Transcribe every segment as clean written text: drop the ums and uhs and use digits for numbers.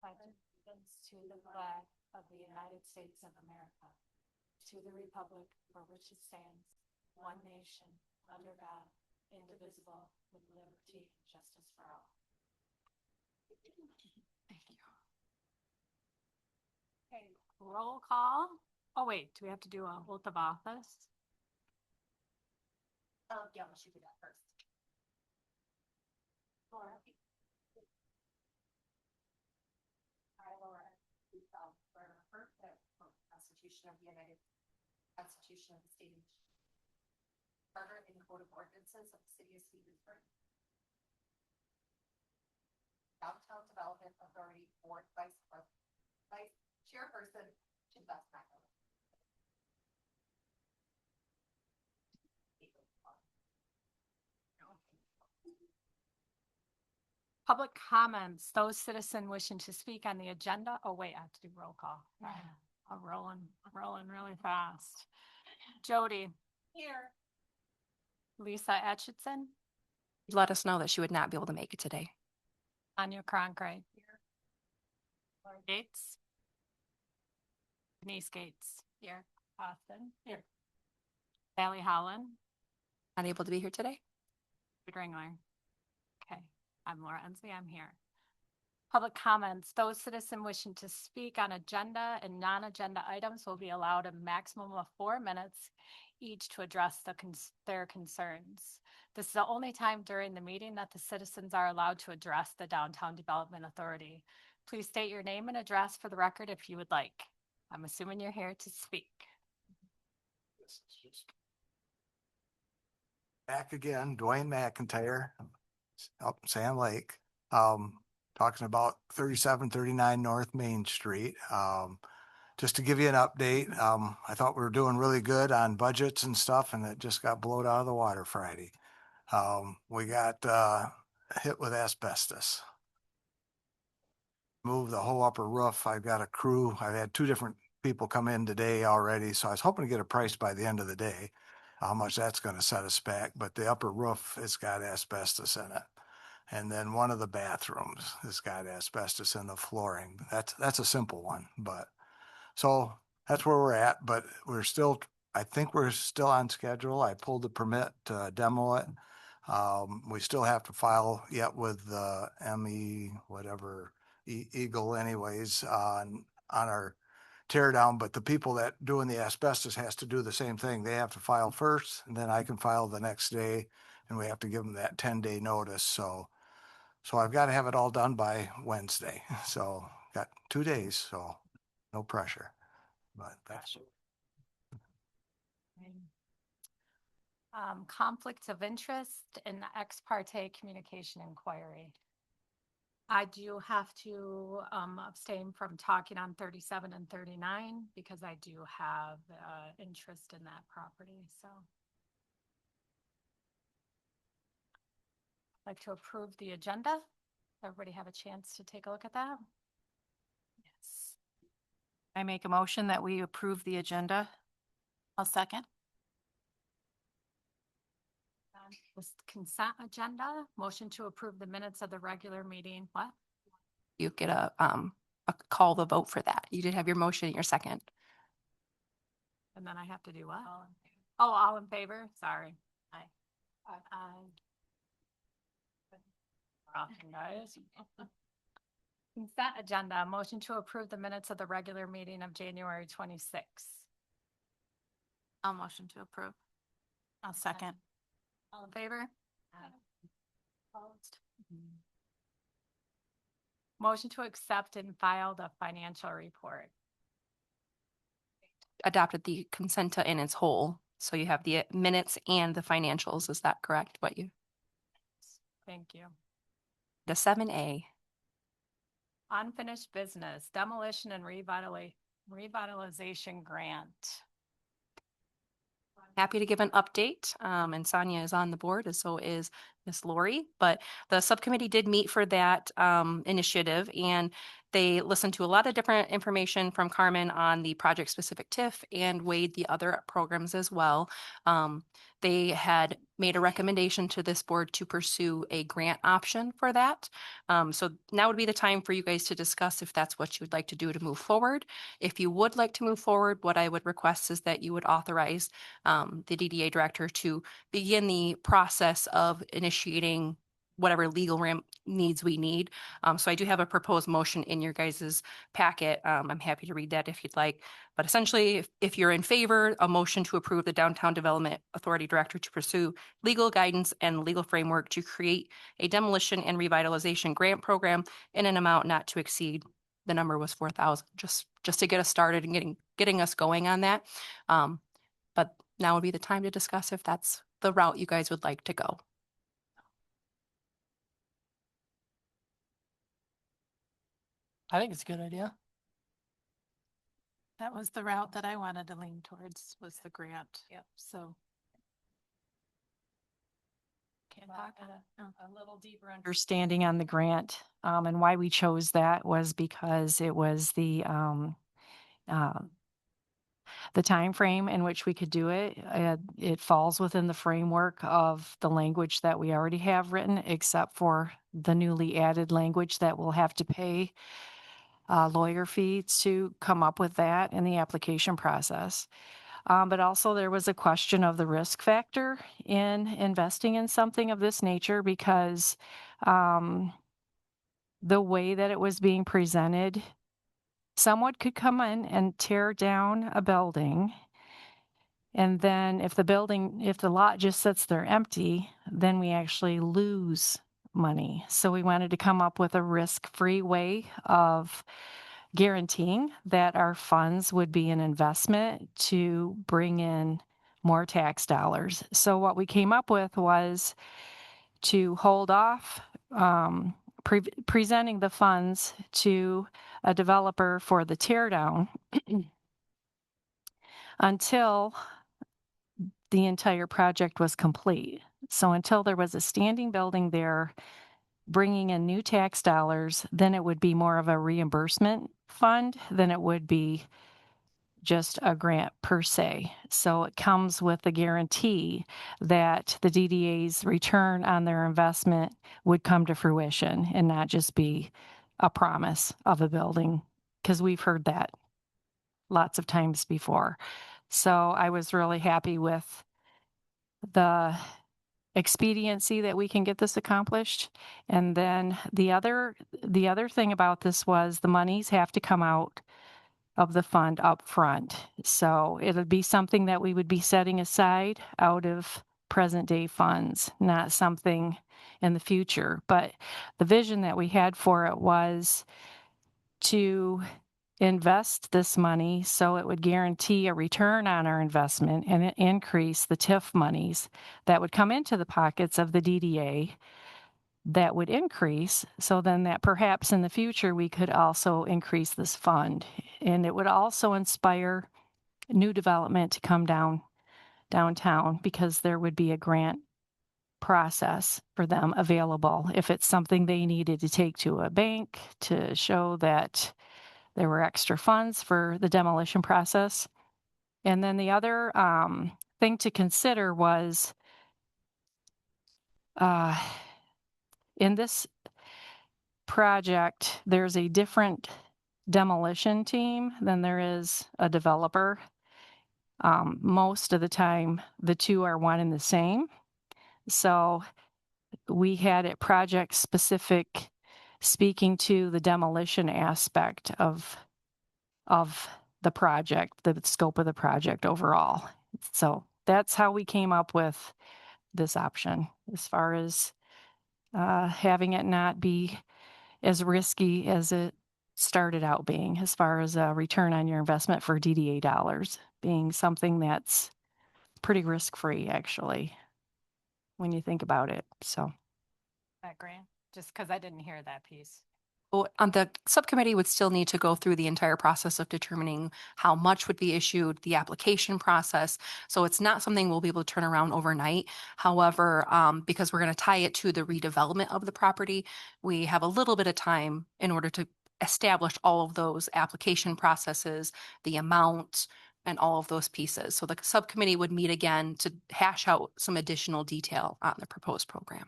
pledge allegiance to the flag of the United States of America, to the republic for which it stands, one nation, under God, indivisible, with liberty and justice for all. Thank you. Okay, roll call. Oh wait, do we have to do a oath of office? Yeah, we should do that first. Laura. I, Laura, do swear or affirm that the Constitution of the United Constitution of the State of Michigan, Charter and Code of Ordinances of the City of Stevensburg, Downtown Development Authority Board Vice Chairperson to the best of my knowledge. Public comments, those citizens wishing to speak on the agenda. Oh wait, I have to do roll call. Sorry. I'm rolling really fast. Jody. Here. Lisa Atchison. Let us know that she would not be able to make it today. Anya Cronkite. Here. Lauren Gates. Denise Gates. Here. Austin. Here. Sally Holland. Not able to be here today. Dringler. Okay. I'm Laura Ensley. I'm here. Public comments. Those citizens wishing to speak on agenda and non-agenda items will be allowed a maximum of 4 minutes each to address their concerns. This is the only time during the meeting that the citizens are allowed to address the Downtown Development Authority. Please state your name and address for the record if you would like. I'm assuming you're here to speak. Back again, Dwayne McIntyre, up Sand Lake, talking about 3739 North Main Street. Just to give you an update, I thought we were doing really good on budgets and stuff, and it just got blown out of the water Friday. We got hit with asbestos. Moved the whole upper roof. I've got a crew. I've had 2 different people come in today already, so I was hoping to get a price by the end of the day, how much that's going to set us back. But the upper roof has got asbestos in it. And then one of the bathrooms has got asbestos in the flooring. That's a simple one, but so that's where we're at, but I think we're still on schedule. I pulled the permit to demo it. We still have to file yet with the Eagle anyways, on our tear down, but the people that doing the asbestos has to do the same thing. They have to file first, and then I can file the next day, and we have to give them that 10-day notice. So I've got to have it all done by Wednesday. So got 2 days, so no pressure, but that's. Conflicts of interest in the ex parte communication inquiry. I do have to abstain from talking on 37 and 39 because I do have interest in that property. So I'd like to approve the agenda. Everybody have a chance to take a look at that? Yes. I make a motion that we approve the agenda. I'll second. This consent agenda, motion to approve the minutes of the regular meeting. What? You get a call the vote for that. You did have your motion and your second. And then I have to do what? All in favor? Sorry. Aye. Awesome, guys. Consent agenda, motion to approve the minutes of the regular meeting of January 26th. I'll motion to approve. I'll second. All in favor? Opposed? Motion to accept and file the financial report. Adopted the consent in its whole. So you have the minutes and the financials. Is that correct? Thank you. The 7A. Unfinished business, demolition and revitalization grant. Happy to give an update, and Sonia is on the board, as so is Miss Lori. But the subcommittee did meet for that initiative, and they listened to a lot of different information from Carmen on the project-specific TIF and weighed the other programs as well. they had made a recommendation to this board to pursue a grant option for that. So now would be the time for you guys to discuss if that's what you would like to do to move forward. If you would like to move forward, what I would request is that you would authorize the DDA director to begin the process of initiating whatever legal needs we need. So I do have a proposed motion in your guys's packet. I'm happy to read that if you'd like. But essentially, if you're in favor, a motion to approve the Downtown Development Authority Director to pursue legal guidance and legal framework to create a demolition and revitalization grant program in an amount not to exceed, the number was 4,000, just to get us started and getting us going on that. But now would be the time to discuss if that's the route you guys would like to go. I think it's a good idea. That was the route that I wanted to lean towards, was the grant. Yep. So. Can't talk a little deeper Understanding on the grant, and why we chose that was because it was the time frame in which we could do it. It falls within the framework of the language that we already have written, except for the newly added language that we'll have to pay lawyer fee to come up with that in the application process. But also there was a question of the risk factor in investing in something of this nature because the way that it was being presented, someone could come in and tear down a building. And then if the lot just sits there empty, then we actually lose money. So we wanted to come up with a risk-free way of guaranteeing that our funds would be an investment to bring in more tax dollars. So what we came up with was to hold off presenting the funds to a developer for the tear down until the entire project was complete. So until there was a standing building there, bringing in new tax dollars, then it would be more of a reimbursement fund than it would be just a grant per se. So it comes with the guarantee that the DDA's return on their investment would come to fruition and not just be a promise of a building, because we've heard that lots of times before. So I was really happy with the expediency that we can get this accomplished. And then the other thing about this was the monies have to come out of the fund up front. So it'll be something that we would be setting aside out of present day funds, not something in the future. But the vision that we had for it was to invest this money so it would guarantee a return on our investment and increase the TIF monies that would come into the pockets of the DDA that would increase. So then that perhaps in the future we could also increase this fund, and it would also inspire new development to come downtown because there would be a grant process for them available if it's something they needed to take to a bank to show that there were extra funds for the demolition process. And then the other thing to consider was in this project, there's a different demolition team than there is a developer. Most of the time, the two are one and the same. So we had it project specific, speaking to the demolition aspect of the project, the scope of the project overall. So that's how we came up with this option as far as having it not be as risky as it started out being, as far as a return on your investment for DDA dollars being something that's pretty risk-free actually when you think about it. So that grant, just because I didn't hear that piece. The subcommittee would still need to go through the entire process of determining how much would be issued, the application process. So it's not something we'll be able to turn around overnight. However, because we're going to tie it to the redevelopment of the property, we have a little bit of time in order to establish all of those application processes, the amount, and all of those pieces. So the subcommittee would meet again to hash out some additional detail on the proposed program.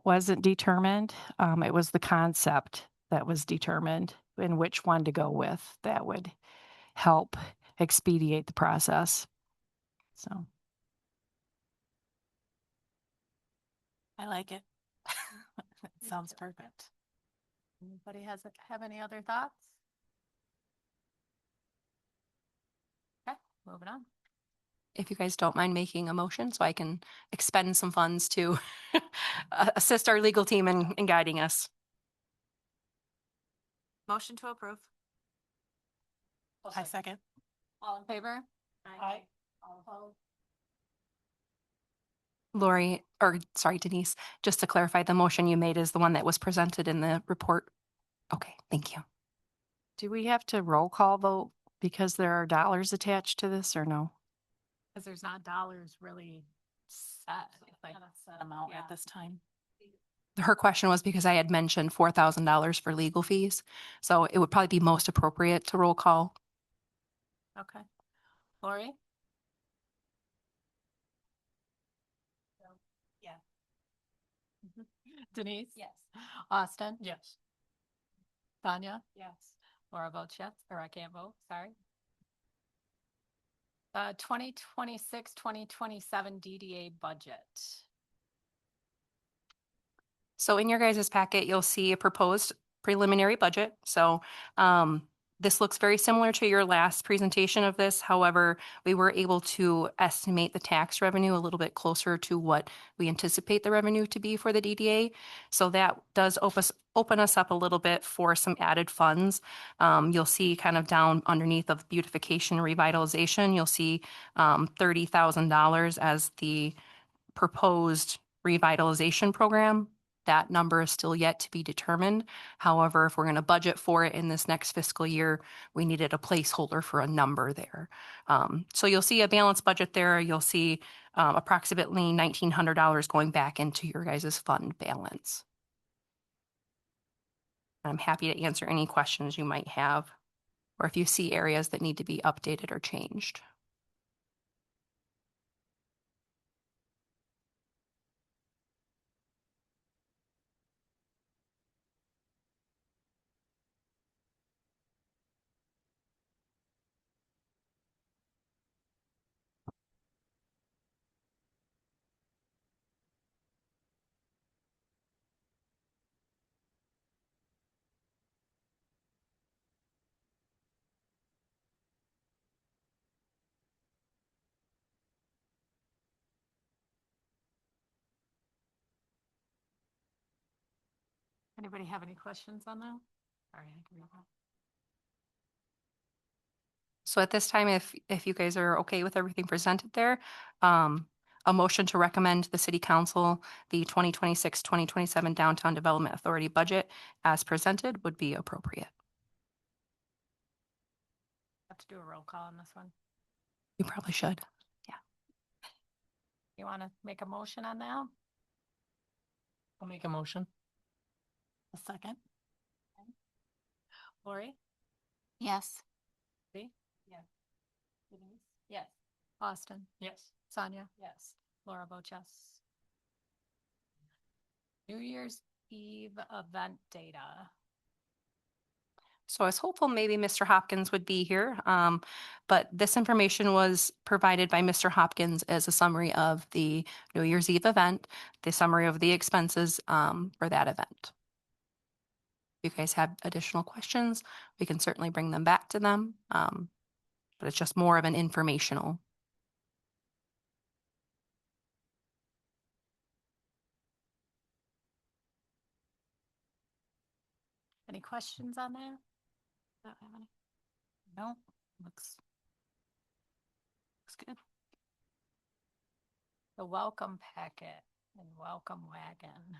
Wasn't determined. It was the concept that was determined and which one to go with. That would help expedite the process. So I like it. It sounds perfect. Anybody have any other thoughts? Okay, moving on. If you guys don't mind making a motion so I can expend some funds to assist our legal team in guiding us. Motion to approve. I second. All in favor? Aye. All opposed? Lori, or sorry, Denise, just to clarify, the motion you made is the one that was presented in the report. Okay, thank you. do we have to roll call vote because there are dollars attached to this or no? Because there's not dollars really set, like set amount at this time. Her question was because I had mentioned $4,000 for legal fees. So it would probably be most appropriate to roll call. Okay. Lori? Yeah. Denise? Yes. Austin? Yes. Tanya? Yes. Laura votes yes, or I can't vote, sorry. 2026-2027 DDA budget. So in your guys' packet, you'll see a proposed preliminary budget. So this looks very similar to your last presentation of this. However, we were able to estimate the tax revenue a little bit closer to what we anticipate the revenue to be for the DDA. So that does open us up a little bit for some added funds. You'll see kind of down underneath of beautification revitalization, you'll see $30,000 as the proposed revitalization program. That number is still yet to be determined. However, if we're going to budget for it in this next fiscal year, we needed a placeholder for a number there. So you'll see a balanced budget there. You'll see approximately $1,900 going back into your guys' fund balance. I'm happy to answer any questions you might have, or if you see areas that need to be updated or changed. Anybody have any questions on that? Sorry, I can read that. So at this time, if you guys are okay with everything presented there, a motion to recommend to the city council the 2026-2027 Downtown Development Authority budget as presented would be appropriate. Have to do a roll call on this one. You probably should. You want to make a motion on that? I'll make a motion. A second. Lori? Yes. Lee? Yes. Denise? Yes. Austin? Yes. Sonia? Yes. Laura votes yes. New Year's Eve event data. So I was hopeful maybe Mr. Hopkins would be here, but this information was provided by Mr. Hopkins as a summary of the New Year's Eve event, the summary of the expenses for that event. If you guys have additional questions, we can certainly bring them back to them, but it's just more of an informational. Any questions on that? Don't have any? No, looks good. The welcome packet and welcome wagon.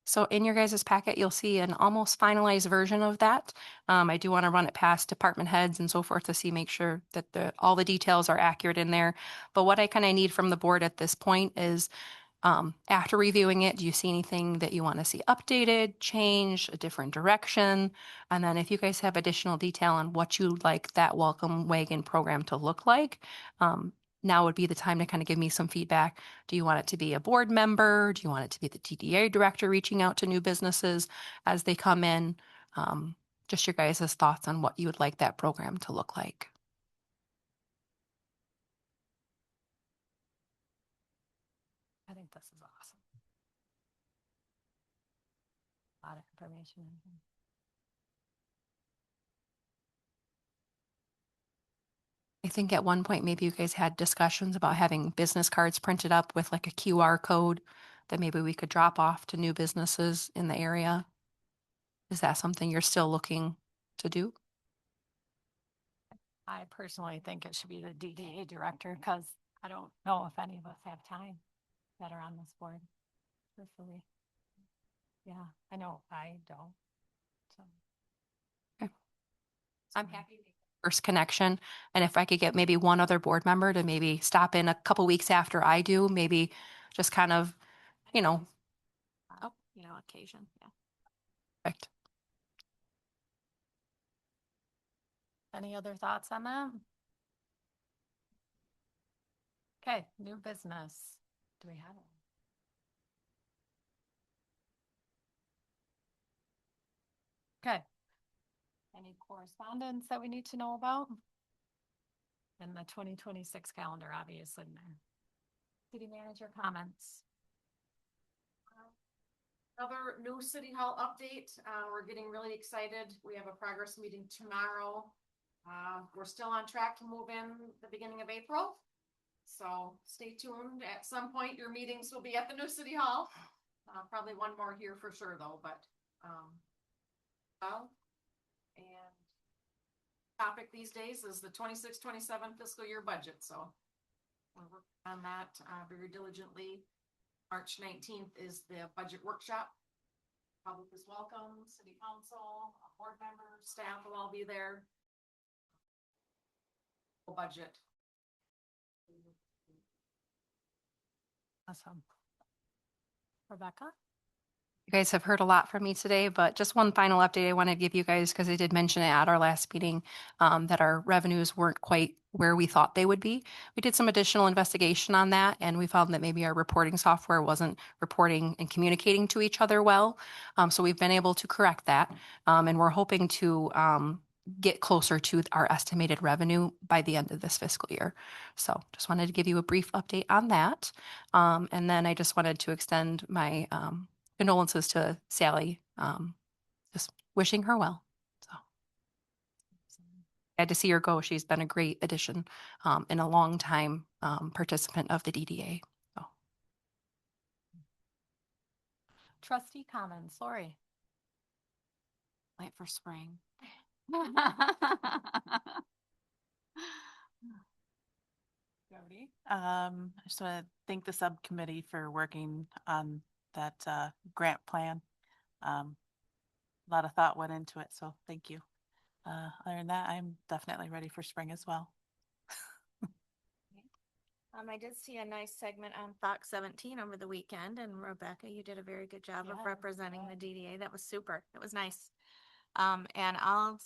So in your guys' packet, you'll see an almost finalized version of that. I do want to run it past department heads and so forth to make sure that all the details are accurate in there. But what I kind of need from the board at this point is After reviewing it, do you see anything that you want to see updated, changed, a different direction? And then if you guys have additional detail on what you'd like that welcome wagon program to look like, now would be the time to kind of give me some feedback. Do you want it to be a board member? Do you want it to be the TDA director reaching out to new businesses as they come in? Just your guys' thoughts on what you would like that program to look like. I think this is awesome. A lot of information. in here. I think at one point, maybe you guys had discussions about having business cards printed up with like a QR code that maybe we could drop off to new businesses in the area. Is that something you're still looking to do? I personally think it should be the DDA director because I don't know if any of us have time that are on this board. Truthfully. Yeah, I know I don't. So. Okay. I'm happy. to- First connection. And if I could get maybe one other board member to maybe stop in a couple weeks after I do, maybe just kind of, you know, Oh, occasion, yeah. perfect. Any other thoughts on that? Okay, new business. Do we have it? Okay. Any correspondence that we need to know about? And the 2026 calendar, obviously. in there. City manager comments. Another new city hall update. We're getting really excited. We have a progress meeting tomorrow. We're still on track to move in the beginning of April. So stay tuned. At some point, your meetings will be at the new city hall. Probably one more here for sure though, but, well, and topic these days is the 26-27 fiscal year budget. So we're working on that, very diligently. March 19th is the budget workshop. Public is welcome, city council, board members, staff will all be there. Budget. Awesome. Rebecca? You guys have heard a lot from me today, but just one final update I want to give you guys because I did mention it at our last meeting that our revenues weren't quite where we thought they would be. We did some additional investigation on that and we found that maybe our reporting software wasn't reporting and communicating to each other well. So we've been able to correct that and we're hoping to get closer to our estimated revenue by the end of this fiscal year. So just wanted to give you a brief update on that. And then I just wanted to extend my condolences to Sally. Just wishing her well. So glad to see her go. She's been a great addition and a long time participant of the DDA. So. Trustee comments, Lori. Wait for spring. Jody? I just want to thank the subcommittee for working on that grant plan. A lot of thought went into it, so thank you. Other than that, I'm definitely ready for spring as well. I did see a nice segment on Fox 17 over the weekend, and Rebecca, you did a very good job of Yeah, representing yeah. the DDA. That was super. It was nice. And I'll,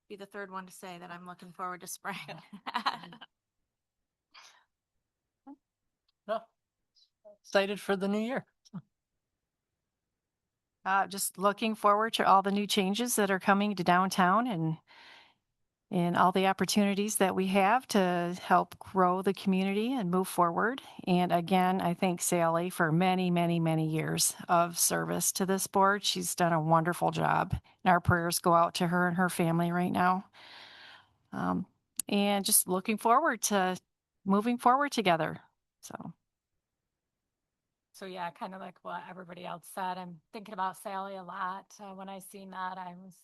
be the third one to say that I'm looking forward to spring. No. Excited for the new year. Just looking forward to all the new changes that are coming to downtown and all the opportunities that we have to help grow the community and move forward. And again, I thank Sally for many, many, many years of service to this board. She's done a wonderful job. And our prayers go out to her and her family right now. And just looking forward to moving forward together. So yeah, kind of like what everybody else said, I'm thinking about Sally a lot. When I seen that, I was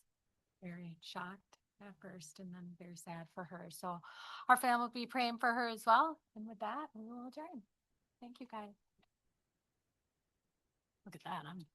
very shocked at first and then very sad for her. So our family will be praying for her as well. And with that, we will adjourn. Thank you, guys. Look at that. I'm